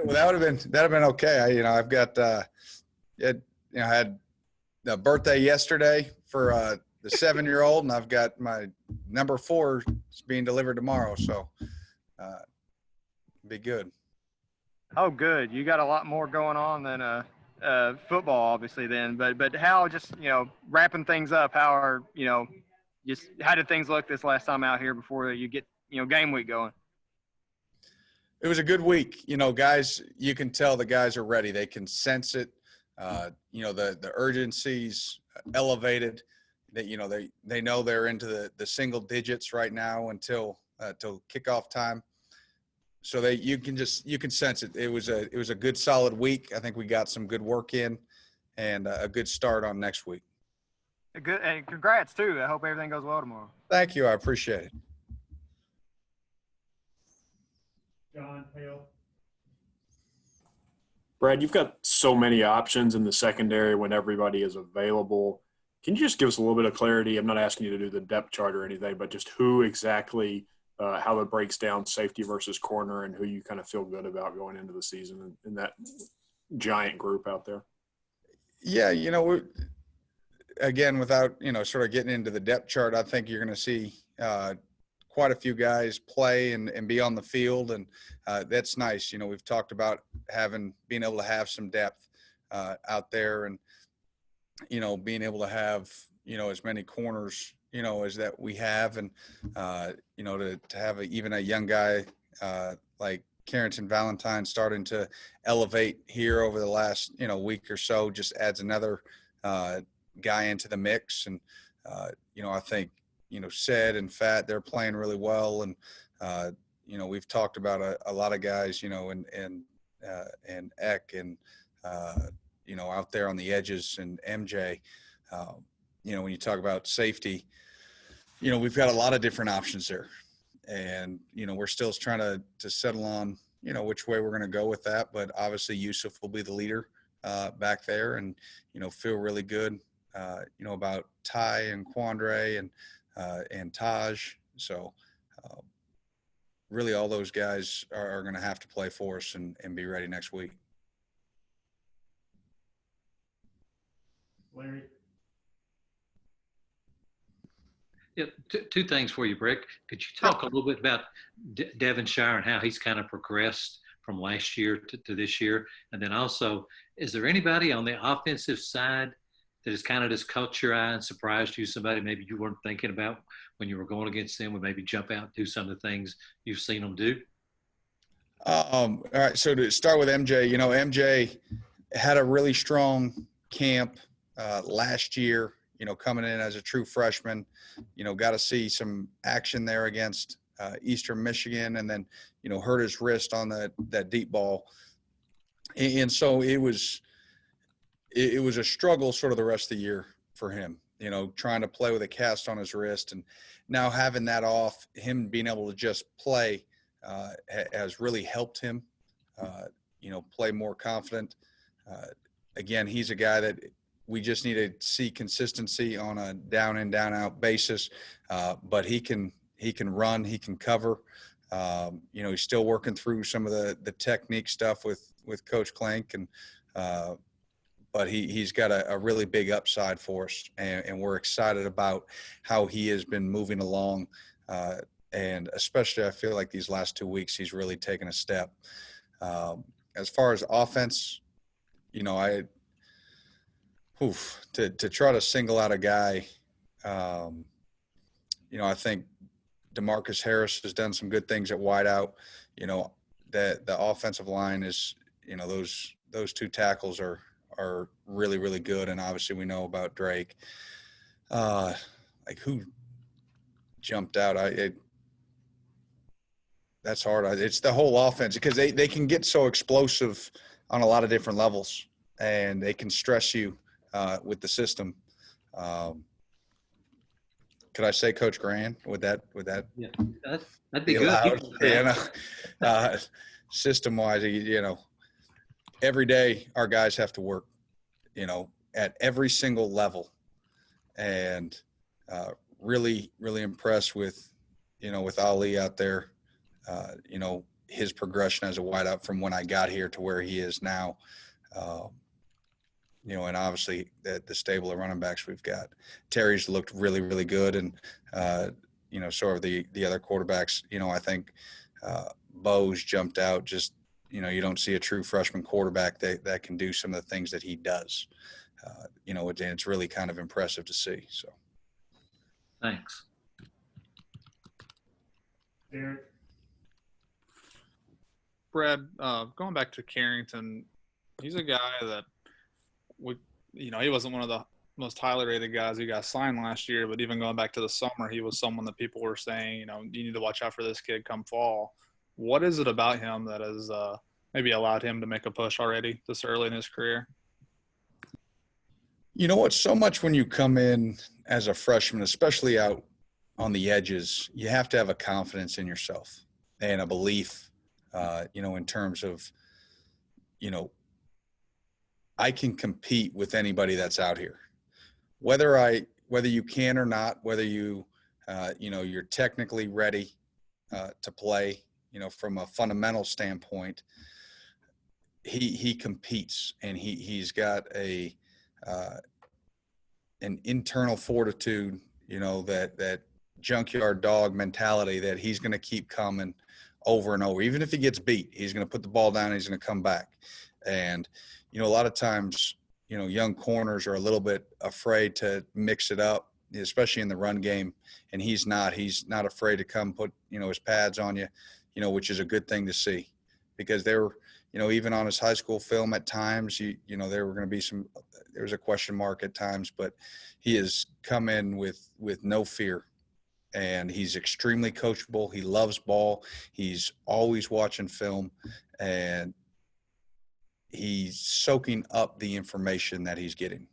Well, that'd have been okay. I've got I had a birthday yesterday for the 7-year-old, and I've got my number 4 being delivered tomorrow, so be good. Oh, good. You got a lot more going on than football, obviously. Then, but how just wrapping things up? How did things look this last time out here before you get game week going? It was a good week. Guys, you can tell the guys are ready. They can sense it. The urgency's elevated. That they know they're into the single digits right now until kickoff time. So you can sense it. It was a good solid week. I think we got some good work in, and a good start on next week. Good, and congrats too. I hope everything goes well tomorrow. Thank you. I appreciate it. John Hale. Brad, you've got so many options in the secondary when everybody is available. Can you just give us a little bit of clarity? I'm not asking you to do the depth chart or anything, but just who exactly, how it breaks down safety versus corner, and who you kind of feel good about going into the season in that giant group out there. Yeah, again, without sort of getting into the depth chart, I think you're going to see quite a few guys play and be on the field, and that's nice. We've talked about being able to have some depth out there, and being able to have as many corners as that we have, and to have even a young guy like Carrington Valentine starting to elevate here over the last week or so just adds another guy into the mix. And I think Said and Fat, they're playing really well, and we've talked about a lot of guys and Eck and out there on the edges, and MJ. When you talk about safety, we've got a lot of different options there, and we're still trying to settle on which way we're going to go with that. But obviously Yusuf will be the leader back there, and feel really good about Ty and Quandre and Taj. So really all those guys are going to have to play for us and be ready next week. Larry. Yeah, two things for you, Brick. Could you talk a little bit about Devonshire and how he's kind of progressed from last year to this year? And then also, is there anybody on the offensive side that has kind of just caught your eye and surprised you, somebody maybe you weren't thinking about when you were going against them, would maybe jump out and do some of the things you've seen them do? All right, so to start with MJ, MJ had a really strong camp last year, coming in as a true freshman, got to see some action there against Eastern Michigan, and then, hurt his wrist on that deep ball. And so it was a struggle sort of the rest of the year for him, trying to play with a cast on his wrist, and now having that off, him being able to just play has really helped him, play more confident. Again, he's a guy that we just need to see consistency on a down in, down out basis. But he can run, he can cover. He's still working through some of the technique stuff with Coach Clank, and but he's got a really big upside for us, and we're excited about how he has been moving along. And especially I feel like these last 2 weeks, he's really taken a step. As far as offense, to try to single out a guy, I think DeMarcus Harris has done some good things at wideout. That the offensive line is, those 2 tackles are really, really good. And obviously we know about Drake. Who jumped out? That's hard. It's the whole offense, because they can get so explosive on a lot of different levels, and they can stress you with the system. Could I say Coach Grand? Would that? Yeah, that'd be good. System-wise, every day our guys have to work, at every single level, and really, really impressed with Ali out there. his progression as a wideout from when I got here to where he is now. And obviously the stable of running backs we've got. Terry's looked really, really good, and so are the other quarterbacks. I think Bo's jumped out. Just you don't see a true freshman quarterback that can do some of the things that he does. And it's really kind of impressive to see. So, Thanks. Derek, Brad, going back to Carrington, he's a guy that he wasn't one of the most highly rated guys who got signed last year, but even going back to the summer, he was someone that people were saying, you need to watch out for this kid come fall. What is it about him that has maybe allowed him to make a push already this early in his career? You know what? So much when you come in as a freshman, especially out on the edges, you have to have a confidence in yourself and a belief, in terms of, I can compete with anybody that's out here, whether you can or not, whether you're technically ready to play, from a fundamental standpoint. He competes, and he's got an internal fortitude, that junkyard dog mentality that he's going to keep coming over and over. Even if he gets beat, he's going to put the ball down and he's going to come back. And, a lot of times, young corners are a little bit afraid to mix it up, especially in the run game. And he's not afraid to come put, his pads on you, which is a good thing to see, because they were, even on his high school film at times, there were going to be there was a question mark at times, but he has come in with no fear, and he's extremely coachable. He loves ball. He's always watching film, and he's soaking up the information that he's getting.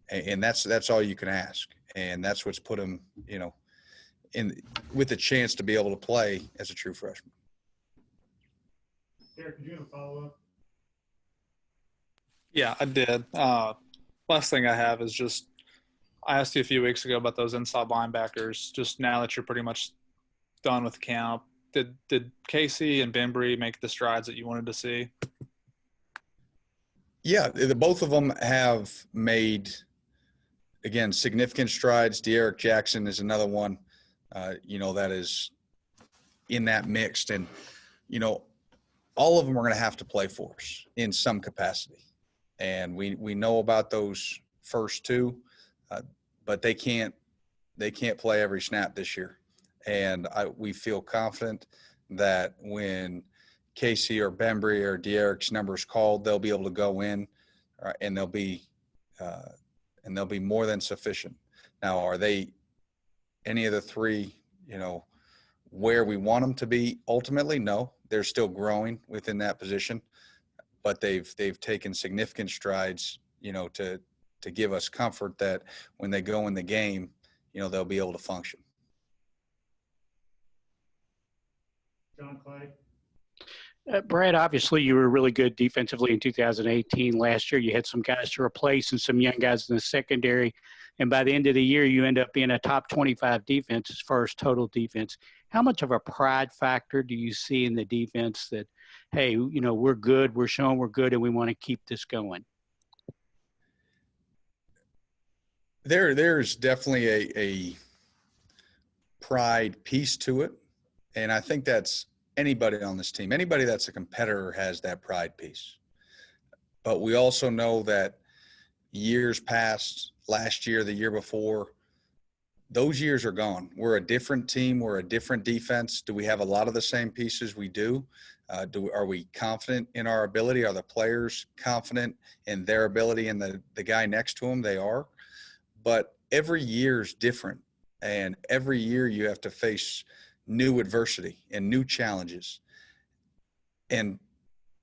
And that's all you can ask. And that's what's put him, with a chance to be able to play as a true freshman. Derek, did you have a follow-up? Yeah, I did. Last thing I have is just, I asked you a few weeks ago about those inside linebackers. Just now that you're pretty much done with camp, did Casey and Bembry make the strides that you wanted to see? Yeah, both of them have made, again, significant strides. De'Aaron Jackson is another one, that is in that mixed. And, all of them are going to have to play for us in some capacity. And we know about those first two, but they can't play every snap this year. And we feel confident that when Casey or Bembry or De'Aaron's number is called, they'll be able to go in, and they'll be more than sufficient. Now, are they any of the three, where we want them to be ultimately? No, they're still growing within that position, but they've taken significant strides, to give us comfort that when they go in the game, they'll be able to function. John Clay? Brad, obviously you were really good defensively in 2018. Last year you had some guys to replace and some young guys in the secondary. And by the end of the year, you end up being a top 25 defense as far as total defense. How much of a pride factor do you see in the defense that, hey, we're good, we're showing we're good, and we want to keep this going? There's definitely a pride piece to it. And I think that's anybody on this team. Anybody that's a competitor has that pride piece. But we also know that years past, last year, the year before, those years are gone. We're a different team. We're a different defense. Do we have a lot of the same pieces? We do. Are we confident in our ability? Are the players confident in their ability and the guy next to them? They are. But every year is different. And every year you have to face new adversity and new challenges. And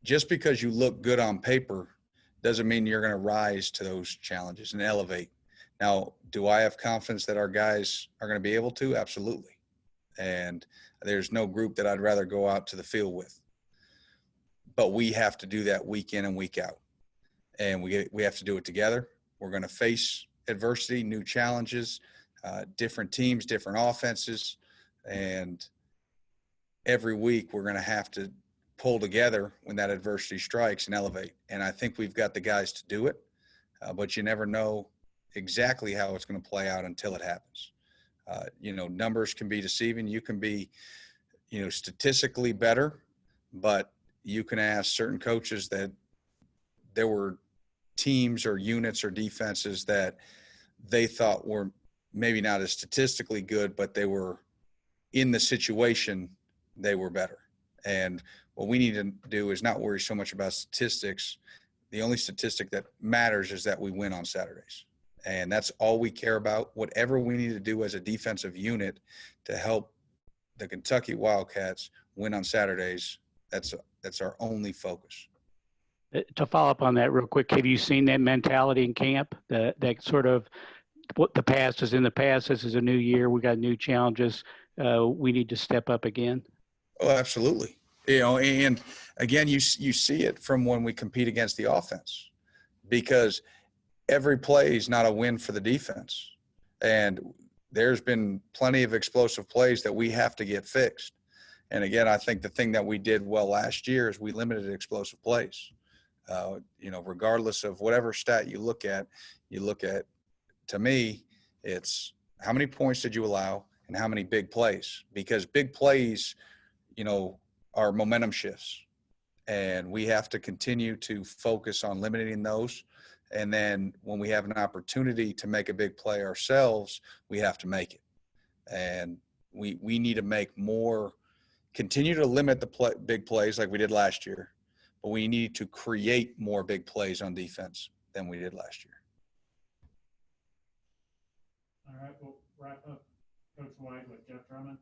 just because you look good on paper doesn't mean you're going to rise to those challenges and elevate. Now, do I have confidence that our guys are going to be able to? Absolutely. And there's no group that I'd rather go out to the field with. But we have to do that week in and week out. And we have to do it together. We're going to face adversity, new challenges, different teams, different offenses. And every week we're going to have to pull together when that adversity strikes and elevate. And I think we've got the guys to do it, but you never know exactly how it's going to play out until it happens. Numbers can be deceiving. You can be, statistically better, but you can ask certain coaches that there were teams or units or defenses that they thought were maybe not as statistically good, but they were in the situation, they were better. And what we need to do is not worry so much about statistics. The only statistic that matters is that we win on Saturdays. And that's all we care about. Whatever we need to do as a defensive unit to help the Kentucky Wildcats win on Saturdays, that's our only focus. To follow up on that real quick, have you seen that mentality in camp? That sort of what the past is in the past. This is a new year. We got new challenges. We need to step up again. Oh, absolutely. And again, you see it from when we compete against the offense, because every play is not a win for the defense. And there's been plenty of explosive plays that we have to get fixed. And again, I think the thing that we did well last year is we limited explosive plays. Regardless of whatever stat you look at, to me, it's how many points did you allow and how many big plays, because big plays, are momentum shifts, and we have to continue to focus on limiting those. And then when we have an opportunity to make a big play ourselves, we have to make it. And we need to make more, continue to limit the big plays like we did last year, but we need to create more big plays on defense than we did last year. All right, we'll wrap up. Coach White with Jeff Drummond.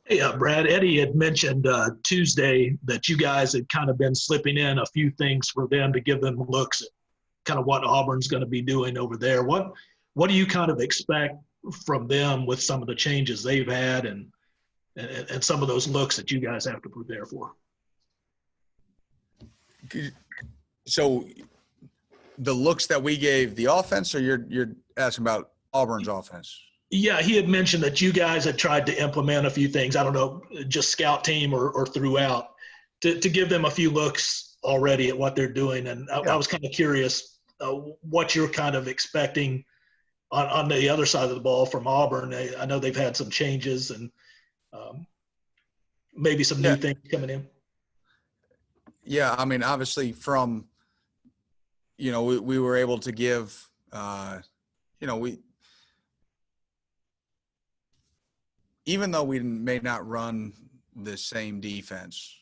Hey, Brad, Eddie had mentioned Tuesday that you guys had kind of been slipping in a few things for them to give them looks at kind of what Auburn's going to be doing over there. What do you kind of expect from them with some of the changes they've had and some of those looks that you guys have to prepare for? So the looks that we gave the offense, or you're asking about Auburn's offense? Yeah, he had mentioned that you guys had tried to implement a few things, I don't know, just scout team or throughout, to give them a few looks already at what they're doing. And I was kind of curious what you're kind of expecting on the other side of the ball from Auburn. I know they've had some changes and maybe some new things coming in. Yeah, I mean, obviously from, we were able to give, even though we may not run the same defense,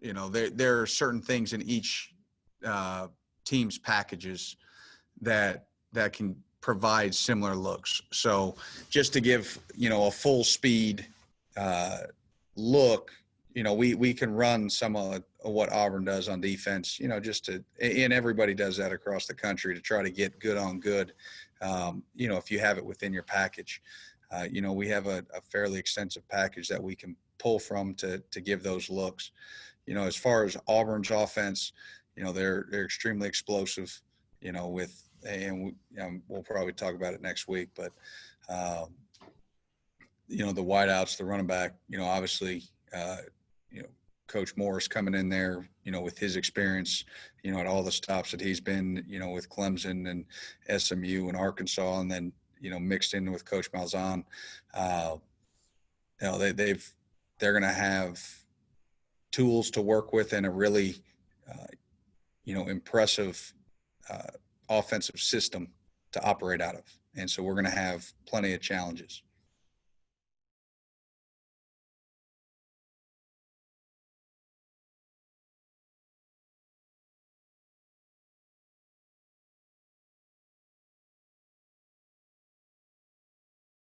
there are certain things in each team's packages that can provide similar looks. So just to give, a full speed look, we can run some of what Auburn does on defense, and everybody does that across the country to try to get good on good, if you have it within your package. We have a fairly extensive package that we can pull from to give those looks. As far as Auburn's offense, they're extremely explosive, we'll probably talk about it next week, but, the wideouts, the running back, obviously, Coach Morris coming in there, with his experience, at all the stops that he's been, with Clemson and SMU and Arkansas, and then, mixed in with Coach Malzahn, they're going to have tools to work with and a really, impressive offensive system to operate out of. And so we're going to have plenty of challenges.